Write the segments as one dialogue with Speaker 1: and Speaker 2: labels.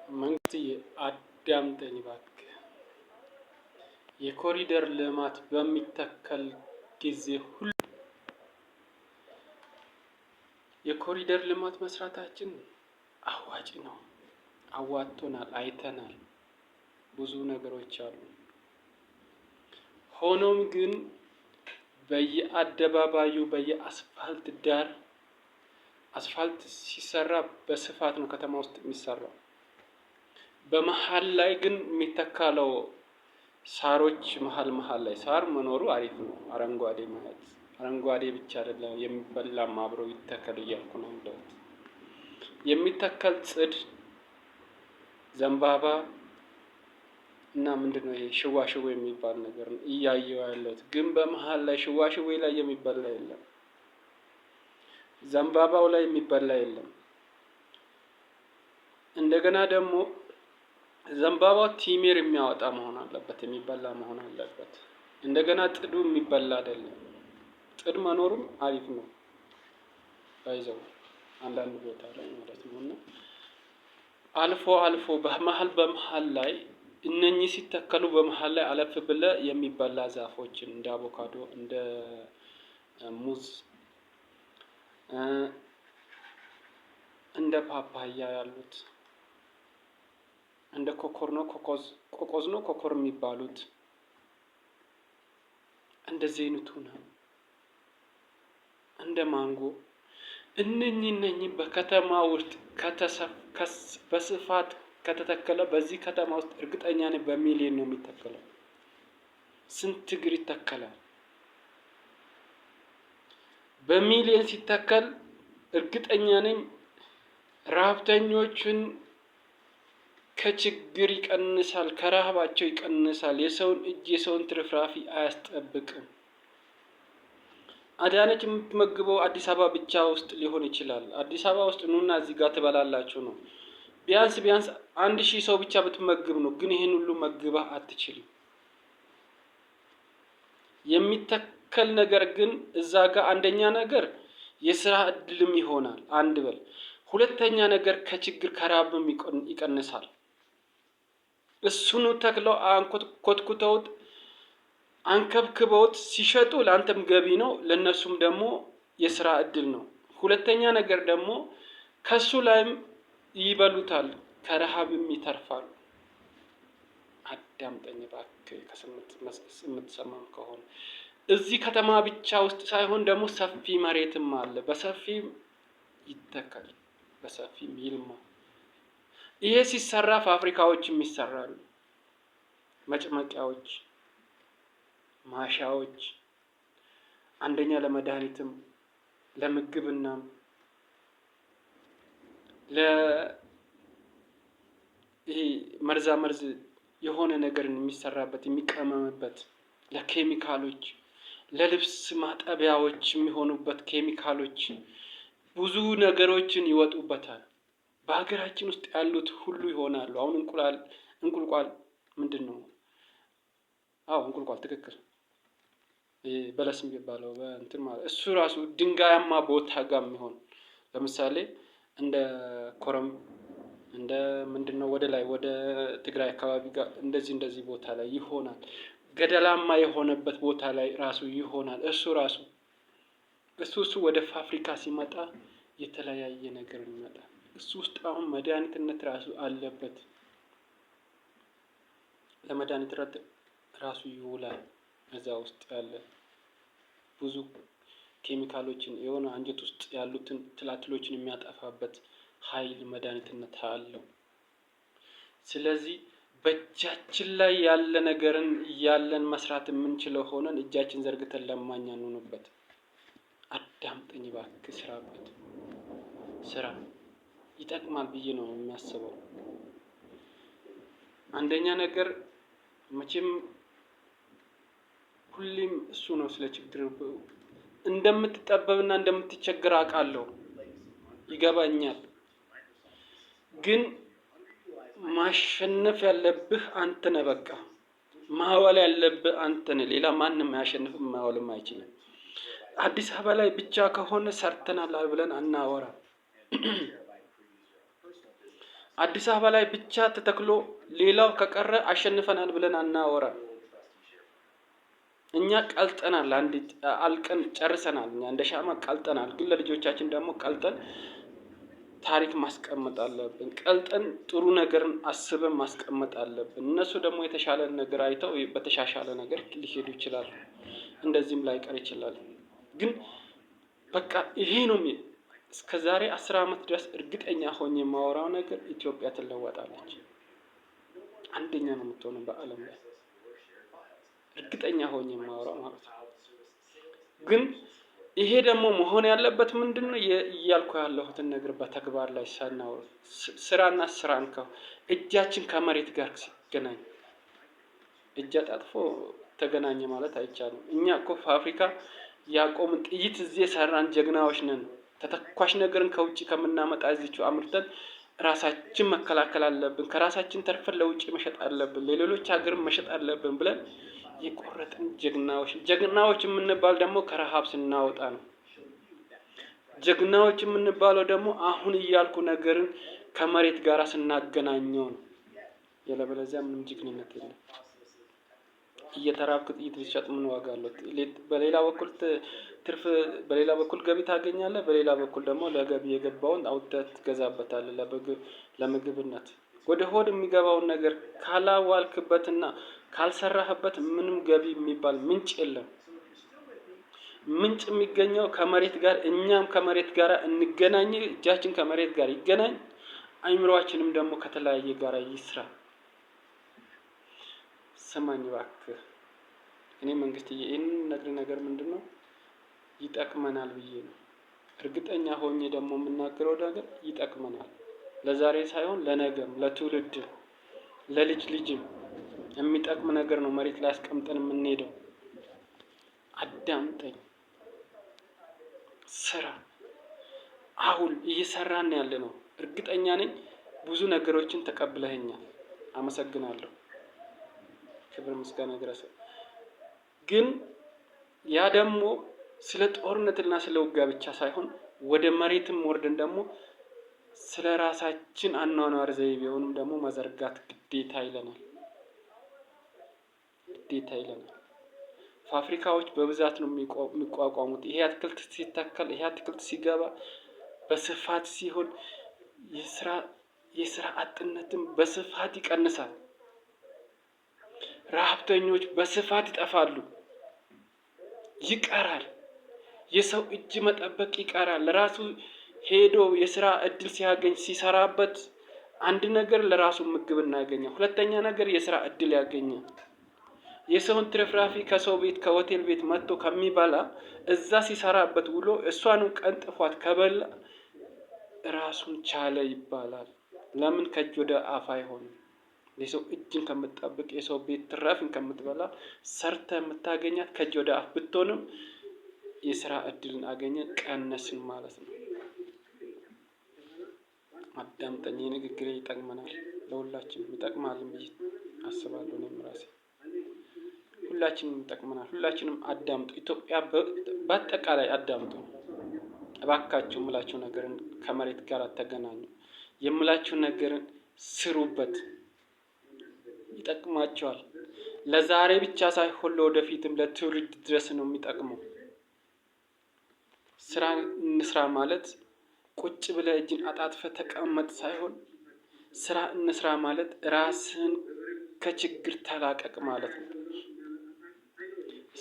Speaker 1: መንግስት አዳምጠኝ እባክህ። የኮሪደር ልማት በሚተከል ጊዜ ሁሉ የኮሪደር ልማት መስራታችን አዋጭ ነው። አዋጥቶናል፣ አይተናል። ብዙ ነገሮች አሉ። ሆኖም ግን በየአደባባዩ በየአስፋልት ዳር አስፋልት ሲሰራ በስፋት ነው ከተማ ውስጥ የሚሰራው። በመሃል ላይ ግን የሚተካለው ሳሮች መሃል ላይ ሳር መኖሩ አሪፍ ነው። አረንጓዴ ማለት አረንጓዴ ብቻ አይደለም የሚበላም አብሮ ይተከል እያልኩ ነው ያለሁት። የሚተከል ጽድ፣ ዘንባባ እና ምንድነው ይሄ ሽዋሽዌ የሚባል ነገር ነው እያየሁ ያለሁት። ግን በመሃል ላይ ሽዋሽዌ ላይ የሚበላ የለም። ዘንባባው ላይ የሚበላ የለም። እንደገና ደግሞ ዘንባባው ቲሜር የሚያወጣ መሆን አለበት፣ የሚበላ መሆን አለበት። እንደገና ጥዱ የሚበላ አይደለም። ጥድ መኖሩም አሪፍ ነው። ባይዘው አንዳንድ ቦታ ላይ ማለት ነው። እና አልፎ አልፎ በመሃል ላይ እነኚህ ሲተከሉ በመሃል ላይ አለፍ ብለህ የሚበላ ዛፎችን እንደ አቮካዶ፣ እንደ ሙዝ፣ እንደ ፓፓያ ያሉት እንደ ኮኮዝ ነው ኮኮር የሚባሉት እንደዚህ አይነቱ ነው። እንደ ማንጎ እነኚህ በከተማ ውስጥ በስፋት ከተተከለ በዚህ ከተማ ውስጥ እርግጠኛ ነኝ በሚሊዮን ነው የሚተከለው። ስንት እግር ይተከላል? በሚሊዮን ሲተከል እርግጠኛ ነኝ ረሀብተኞችን ከችግር ይቀንሳል፣ ከረሀባቸው ይቀንሳል። የሰውን እጅ የሰውን ትርፍራፊ አያስጠብቅም። አዳነች የምትመግበው አዲስ አበባ ብቻ ውስጥ ሊሆን ይችላል። አዲስ አበባ ውስጥ ኑና እዚህ ጋር ትበላላችሁ ነው። ቢያንስ 1000 ሰው ብቻ ብትመግብ ነው። ግን ይሄን ሁሉ መግበህ አትችልም። የሚተከል ነገር ግን እዛ ጋር አንደኛ ነገር የስራ እድልም ይሆናል። አንድ በል ሁለተኛ ነገር ከችግር ከረሀብም ይቀንሳል። እሱኑ ተክለው ኮትኩተውት አንከብክበውት ሲሸጡ ለአንተም ገቢ ነው፣ ለነሱም ደግሞ የስራ እድል ነው። ሁለተኛ ነገር ደግሞ ከሱ ላይም ይበሉታል፣ ከረሀብም ይተርፋሉ። አዳምጠኝ እባክህ የምትሰማም ከሆነ እዚህ ከተማ ብቻ ውስጥ ሳይሆን ደግሞ ሰፊ መሬትም አለ። በሰፊም ይተካል፣ በሰፊም ይልማ። ይሄ ሲሰራ ፋብሪካዎችም ይሰራሉ። መጭመቂያዎች፣ ማሻዎች አንደኛ ለመድኃኒትም ለምግብናም ይሄ መርዝ የሆነ ነገርን የሚሰራበት የሚቀመምበት ለኬሚካሎች ለልብስ ማጠቢያዎች የሚሆኑበት ኬሚካሎች ብዙ ነገሮችን ይወጡበታል። በሀገራችን ውስጥ ያሉት ሁሉ ይሆናሉ። አሁን እንቁልቋል ምንድነው? እንቁልቋል ትክክል። በለስ የሚባለው በእንትን ማለት እሱ ራሱ ድንጋያማ ቦታ ጋር የሚሆን ለምሳሌ እንደ ኮረም እንደ ምንድነው ወደ ላይ ወደ ትግራይ አካባቢ ጋር እንደዚህ ቦታ ላይ ይሆናል። ገደላማ የሆነበት ቦታ ላይ ራሱ ይሆናል። እሱ ወደ ፋብሪካ ሲመጣ የተለያየ ነገር ይመጣል። እሱ ውስጥ አሁን መድኃኒትነት ራሱ አለበት። ለመድኃኒት ራሱ ይውላል። እዛ ውስጥ ያለ ብዙ ኬሚካሎችን የሆነ አንጀት ውስጥ ያሉትን ትላትሎችን የሚያጠፋበት ኃይል መድኃኒትነት አለው። ስለዚህ በእጃችን ላይ ያለ ነገርን እያለን መስራት የምንችለው ሆነን እጃችን ዘርግተን ለማኝ አንሆንበት። አዳምጠኝ እባክህ፣ ስራበት። ስራ ይጠቅማል ብዬ ነው የሚያስበው። አንደኛ ነገር መቼም ሁሌም እሱ ነው ስለ ችግር እንደምትጠበብና እንደምትቸገር አውቃለሁ፣ ይገባኛል። ግን ማሸነፍ ያለብህ አንተ ነህ። በቃ ማዋል ያለብህ አንተ ነህ። ሌላ ማንም አያሸንፍም፣ ማዋልም አይችልም። አዲስ አበባ ላይ ብቻ ከሆነ ሰርተናል ብለን አናወራም። አዲስ አበባ ላይ ብቻ ተተክሎ ሌላው ከቀረ አሸንፈናል ብለን አናወራ። እኛ ቀልጠናል፣ አልቀን ጨርሰናል። እኛ እንደ ሻማ ቀልጠናል። ግን ለልጆቻችን ደግሞ ቀልጠን ታሪክ ማስቀመጥ አለብን። ቀልጠን ጥሩ ነገርን አስበን ማስቀመጥ አለብን። እነሱ ደግሞ የተሻለ ነገር አይተው በተሻሻለ ነገር ሊሄዱ ይችላሉ። እንደዚህም ላይቀር ይችላል። ግን በቃ ይሄ ነው እስከ ዛሬ 10 ዓመት ድረስ እርግጠኛ ሆኜ የማወራው ነገር ኢትዮጵያ ትለወጣለች። አንደኛ ነው የምትሆነው በዓለም ላይ እርግጠኛ ሆኜ የማወራው ማለት ነው። ግን ይሄ ደግሞ መሆን ያለበት ምንድነው? እያልኩ ያለሁትን ነገር በተግባር ላይ ሳናውር ስራና ስራን እጃችን ከመሬት ጋር ሲገናኝ እጅ አጣጥፎ ተገናኘ ማለት አይቻልም። እኛ እኮ ፋብሪካ ያቆምን ጥይት እዚህ የሰራን ጀግናዎች ነን። ተተኳሽ ነገርን ከውጭ ከምናመጣ እዚሁ አምርተን ራሳችን መከላከል አለብን። ከራሳችን ተርፈን ለውጭ መሸጥ አለብን። ለሌሎች ሀገርም መሸጥ አለብን ብለን የቆረጥን ጀግናዎች የምንባል ደግሞ ከረሃብ ስናወጣ ነው። ጀግናዎች የምንባለው ደግሞ አሁን እያልኩ ነገርን ከመሬት ጋር ስናገናኘው ነው። ያለበለዚያ ምንም ጀግንነት የለም። እየተራብክ ጥይት ብትሸጥ ምን ዋጋ አለው? በሌላ በኩል ትርፍ፣ በሌላ በኩል ገቢ ታገኛለህ። በሌላ በኩል ደግሞ ለገቢ የገባውን አውጥተህ ትገዛበታለህ ለምግብነት። ወደ ሆድ የሚገባውን ነገር ካላዋልክበትና ካልሰራህበት ምንም ገቢ የሚባል ምንጭ የለም። ምንጭ የሚገኘው ከመሬት ጋር፣ እኛም ከመሬት ጋር እንገናኝ፣ እጃችን ከመሬት ጋር ይገናኝ፣ አይምሮአችንም ደግሞ ከተለያየ ጋር ይስራ። ስማኝ እባክህ፣ እኔ መንግስትዬ ይህንን ነገር ምንድነው ይጠቅመናል ብዬ ነው እርግጠኛ ሆኜ ደግሞ የምናገረው ነገር ይጠቅመናል። ለዛሬ ሳይሆን ለነገም፣ ለትውልድ፣ ለልጅ ልጅም የሚጠቅም ነገር ነው መሬት ላይ አስቀምጠን የምንሄደው። አዳምጠኝ፣ ስራ። አሁን እየሰራን ያለ ነው። እርግጠኛ ነኝ ብዙ ነገሮችን ተቀብለኸኛል። አመሰግናለሁ። ክብር ምስጋና ይድረሰው። ግን ያ ደግሞ ስለ ጦርነትና ስለ ውጊያ ብቻ ሳይሆን ወደ መሬትም ወርደን ደግሞ ስለ ራሳችን አኗኗር ዘይቤውንም ደግሞ መዘርጋት ግዴታ ይለናል። ፋብሪካዎች በብዛት ነው የሚቋቋሙት። ይሄ አትክልት ሲተከል፣ ይሄ አትክልት ሲገባ በስፋት ሲሆን የስራ አጥነትም በስፋት ይቀንሳል። ረሀብተኞች በስፋት ይጠፋሉ፣ ይቀራል። የሰው እጅ መጠበቅ ይቀራል። ለራሱ ሄዶ የስራ እድል ሲያገኝ ሲሰራበት አንድ ነገር ለራሱ ምግብ እናገኛል። ሁለተኛ ነገር የስራ እድል ያገኛል። የሰውን ትርፍራፊ ከሰው ቤት ከሆቴል ቤት መጥቶ ከሚበላ እዛ ሲሰራበት ውሎ እሷን ቀንጥፏት ከበላ ራሱን ቻለ ይባላል። ለምን ከእጅ ወደ አፍ አይሆንም? የሰው እጅን ከምትጠብቅ የሰው ቤት ትራፊን ከምትበላ ሰርተ የምታገኛት ከእጅ ወደ አፍ ብትሆንም የስራ እድልን አገኘን፣ ቀነስን ማለት ነው። አዳምጠኝ፣ ንግግሬ ይጠቅመናል፣ ለሁላችንም ይጠቅማል ብዬ አስባለሁ። እኔም ራሴ ሁላችንም ይጠቅመናል። ሁላችንም አዳምጡ። ኢትዮጵያ በአጠቃላይ አዳምጡ እባካችሁ። የምላችሁ ነገርን ከመሬት ጋር አተገናኙ። የምላችሁ ነገርን ስሩበት፣ ይጠቅማቸዋል። ለዛሬ ብቻ ሳይሆን ለወደፊትም ለትውልድ ድረስ ነው የሚጠቅመው። ስራ እንስራ ማለት ቁጭ ብለህ እጅን አጣጥፈህ ተቀመጥ ሳይሆን ስራ እንስራ ማለት ራስን ከችግር ተላቀቅ ማለት ነው።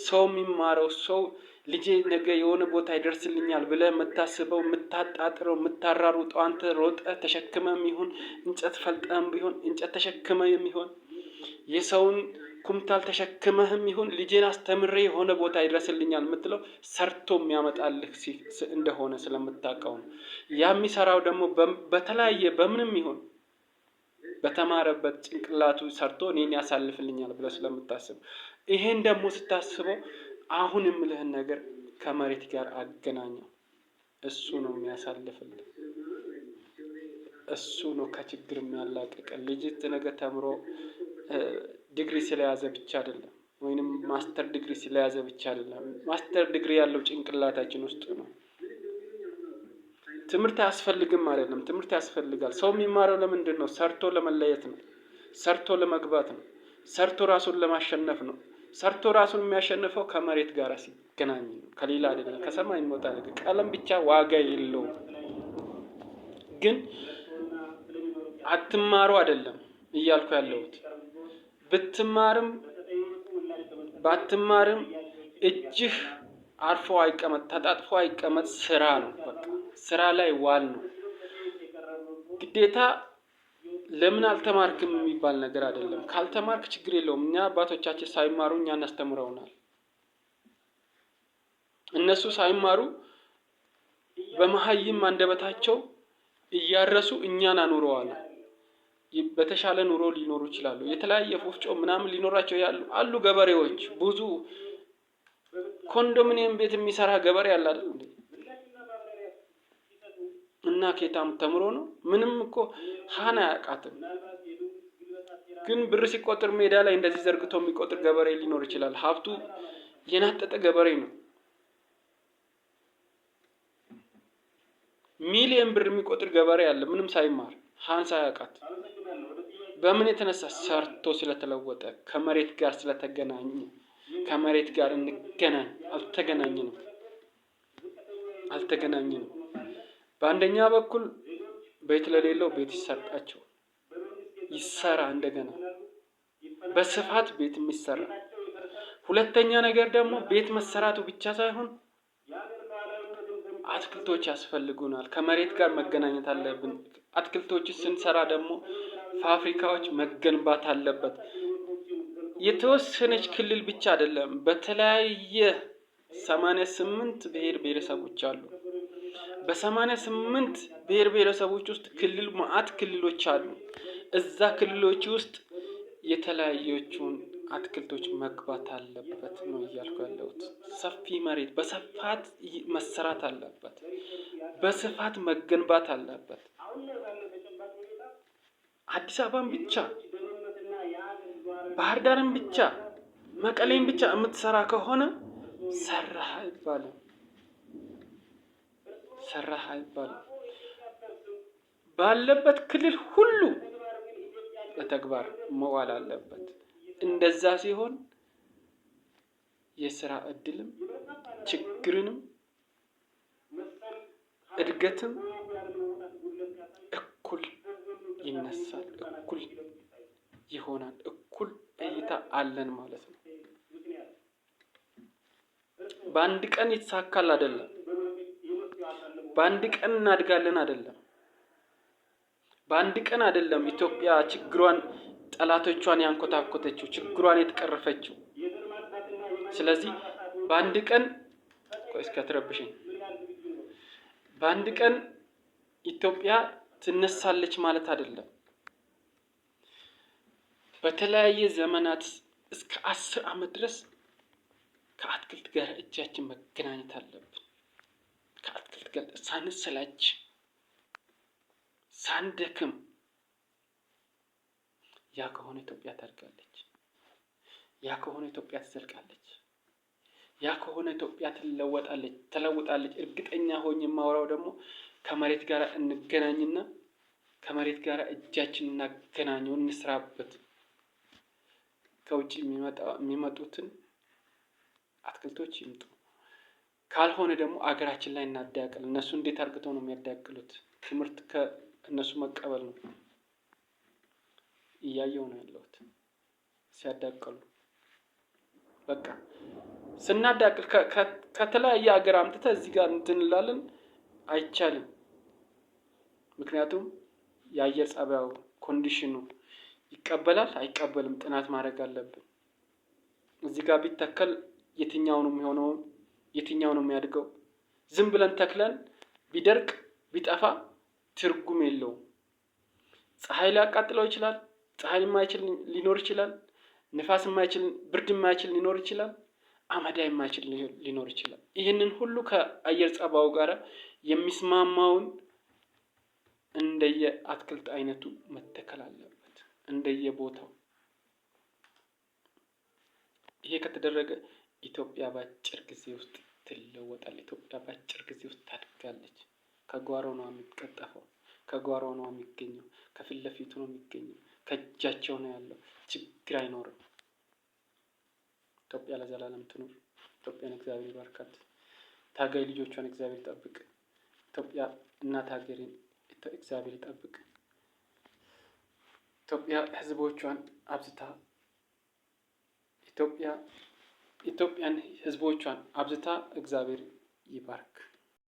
Speaker 1: ሰው የሚማረው ሰው ልጄ ነገ የሆነ ቦታ ይደርስልኛል ብለህ የምታስበው የምታጣጥረው የምታራሩጠው አንተ ሮጠህ ተሸክመም ይሁን እንጨት ፈልጠህም ቢሆን እንጨት ተሸክመህም ይሁን የሰውን ኩምታል ተሸክመህም ይሁን ልጄን አስተምሬ የሆነ ቦታ ይደርስልኛል የምትለው ሰርቶ የሚያመጣልህ እንደሆነ ስለምታውቀው ነው። ያ የሚሰራው ደግሞ በተለያየ በምንም ይሁን በተማረበት ጭንቅላቱ ሰርቶ እኔን ያሳልፍልኛል ብለህ ስለምታስብ፣ ይሄን ደግሞ ስታስበው አሁን የምልህን ነገር ከመሬት ጋር አገናኘው። እሱ ነው የሚያሳልፍልህ። እሱ ነው ከችግር የሚያላቅቅ። ልጅት ነገ ተምሮ ዲግሪ ስለያዘ ብቻ አይደለም፣ ወይንም ማስተር ዲግሪ ስለያዘ ብቻ አይደለም። ማስተር ዲግሪ ያለው ጭንቅላታችን ውስጥ ነው። ትምህርት አያስፈልግም አይደለም። ትምህርት ያስፈልጋል። ሰው የሚማረው ለምንድን ነው? ሰርቶ ለመለየት ነው። ሰርቶ ለመግባት ነው። ሰርቶ ራሱን ለማሸነፍ ነው። ሰርቶ ራሱን የሚያሸንፈው ከመሬት ጋር ሲገናኝ ነው። ከሌላ አይደለም። ከሰማይ የሚወጣ ነገር ቀለም ብቻ ዋጋ የለውም። ግን አትማሩ አይደለም እያልኩ ያለሁት። ብትማርም ባትማርም እጅህ አርፎ አይቀመጥ፣ ተጣጥፎ አይቀመጥ። ስራ ነው። በቃ ስራ ላይ ዋል ነው ግዴታ። ለምን አልተማርክም የሚባል ነገር አይደለም። ካልተማርክ ችግር የለውም። እኛ አባቶቻችን ሳይማሩ እኛን አስተምረውናል። እነሱ ሳይማሩ በመሀይም አንደበታቸው እያረሱ እኛን አኑረዋል። በተሻለ ኑሮ ሊኖሩ ይችላሉ። የተለያየ ወፍጮ ምናምን ሊኖራቸው አሉ ገበሬዎች። ብዙ ኮንዶሚኒየም ቤት የሚሰራ ገበሬ አለ አይደል እንዴ? እና ኬታም ተምሮ ነው? ምንም እኮ ሃና ያቃተም። ግን ብር ሲቆጥር ሜዳ ላይ እንደዚህ ዘርግቶ የሚቆጥር ገበሬ ሊኖር ይችላል። ሀብቱ የናጠጠ ገበሬ ነው። ሚሊየን ብር የሚቆጥር ገበሬ አለ ምንም ሳይማር ሃንሳ ያቃት። በምን የተነሳ? ሰርቶ ስለተለወጠ፣ ከመሬት ጋር ስለተገናኘ። ከመሬት ጋር እንገናኝ። አልተገናኘንም። በአንደኛ በኩል ቤት ለሌለው ቤት ይሰጣቸው፣ ይሰራ። እንደገና በስፋት ቤት የሚሰራ። ሁለተኛ ነገር ደግሞ ቤት መሰራቱ ብቻ ሳይሆን አትክልቶች ያስፈልጉናል። ከመሬት ጋር መገናኘት አለብን። አትክልቶች ስንሰራ ደግሞ ፋብሪካዎች መገንባት አለበት። የተወሰነች ክልል ብቻ አይደለም። በተለያየ 88 ብሔር ብሔረሰቦች አሉ። በ88 ብሔር ብሔረሰቦች ውስጥ ማአት ክልሎች አሉ። እዛ ክልሎች ውስጥ የተለያዩን አትክልቶች መግባት አለበት ነው እያልኩ ያለሁት። ሰፊ መሬት በስፋት መሰራት አለበት። በስፋት መገንባት አለበት። አዲስ አበባን ብቻ፣ ባህር ዳርን ብቻ፣ መቀሌን ብቻ የምትሰራ ከሆነ ሰራህ አይባልም። ባለበት ክልል ሁሉ በተግባር መዋል አለበት። እንደዛ ሲሆን የስራ እድልም ችግርንም እድገትም እኩል ይነሳል፣ እኩል ይሆናል። እኩል እይታ አለን ማለት ነው። በአንድ ቀን ይሳካል አይደለም። በአንድ ቀን እናድጋለን አይደለም። በአንድ ቀን አይደለም ኢትዮጵያ ችግሯን፣ ጠላቶቿን ያንኮታኮተችው፣ ችግሯን የተቀረፈችው። ስለዚህ በአንድ ቀን በአንድ ቀን ኢትዮጵያ ትነሳለች ማለት አይደለም። በተለያየ ዘመናት እስከ 10 ዓመት ድረስ ከአትክልት ጋር እጃችን መገናኘት አለብን። ከአትክልት ጋር ሳንሰላች፣ ሳንደክም። ያ ከሆነ ኢትዮጵያ ታድጋለች። ያ ከሆነ ኢትዮጵያ ትዘልቃለች። ያ ከሆነ ኢትዮጵያ ትለወጣለች። እርግጠኛ ሆኜ የማወራው ደግሞ ከመሬት ጋር እንገናኝና ከመሬት ጋር እጃችን እናገናኘው፣ እንስራበት። ከውጭ የሚመጡትን አትክልቶች ይምጡ። ካልሆነ ደግሞ አገራችን ላይ እናዳቅል። እነሱ እንዴት አድርገው ነው የሚያዳቅሉት? ትምህርት ከእነሱ መቀበል ነው። እያየው ነው ያለሁት ሲያዳቅሉ። በቃ ስናዳቅል ከተለያየ ሀገር አምጥተህ እዚህ ጋር እንላለን፣ አይቻልም። ምክንያቱም የአየር ጸባዩ ኮንዲሽኑ ይቀበላል አይቀበልም ጥናት ማድረግ አለብን። እዚህ ጋር ቢተከል የትኛው ነው የሚሆነው? የትኛው ነው የሚያድገው? ዝም ብለን ተክለን ቢደርቅ ቢጠፋ ትርጉም የለውም። ፀሐይ ሊያቃጥለው ይችላል። ፀሐይ የማይችል ሊኖር ይችላል። ንፋስ የማይችል፣ ብርድ የማይችል ሊኖር ይችላል። አመዳ የማይችል ሊኖር ይችላል። ይህንን ሁሉ ከአየር ጸባዩ ጋር የሚስማማውን እንደየ አትክልት አይነቱ መተከል አለበት፣ እንደየቦታው። ይሄ ከተደረገ ኢትዮጵያ በአጭር ጊዜ ውስጥ ትለወጣለች። ኢትዮጵያ በአጭር ጊዜ ውስጥ ታድጋለች። ከጓሮ ነው የሚቀጠፈው፣ ከጓሮ ነው የሚገኘው፣ ከፊት ለፊቱ ነው የሚገኘው፣ ከእጃቸው ነው ያለው። ችግር አይኖርም። ኢትዮጵያ ለዘላለም ትኑር። ኢትዮጵያን እግዚአብሔር ይባርካት። ታጋይ ልጆቿን እግዚአብሔር ይጠብቅ። ኢትዮጵያ እናት ሀገሬን እግዚአብሔር ይጠብቅ። ኢትዮጵያ ህዝቦቿን አብዝታ ኢትዮጵያን ህዝቦቿን አብዝታ እግዚአብሔር ይባርክ።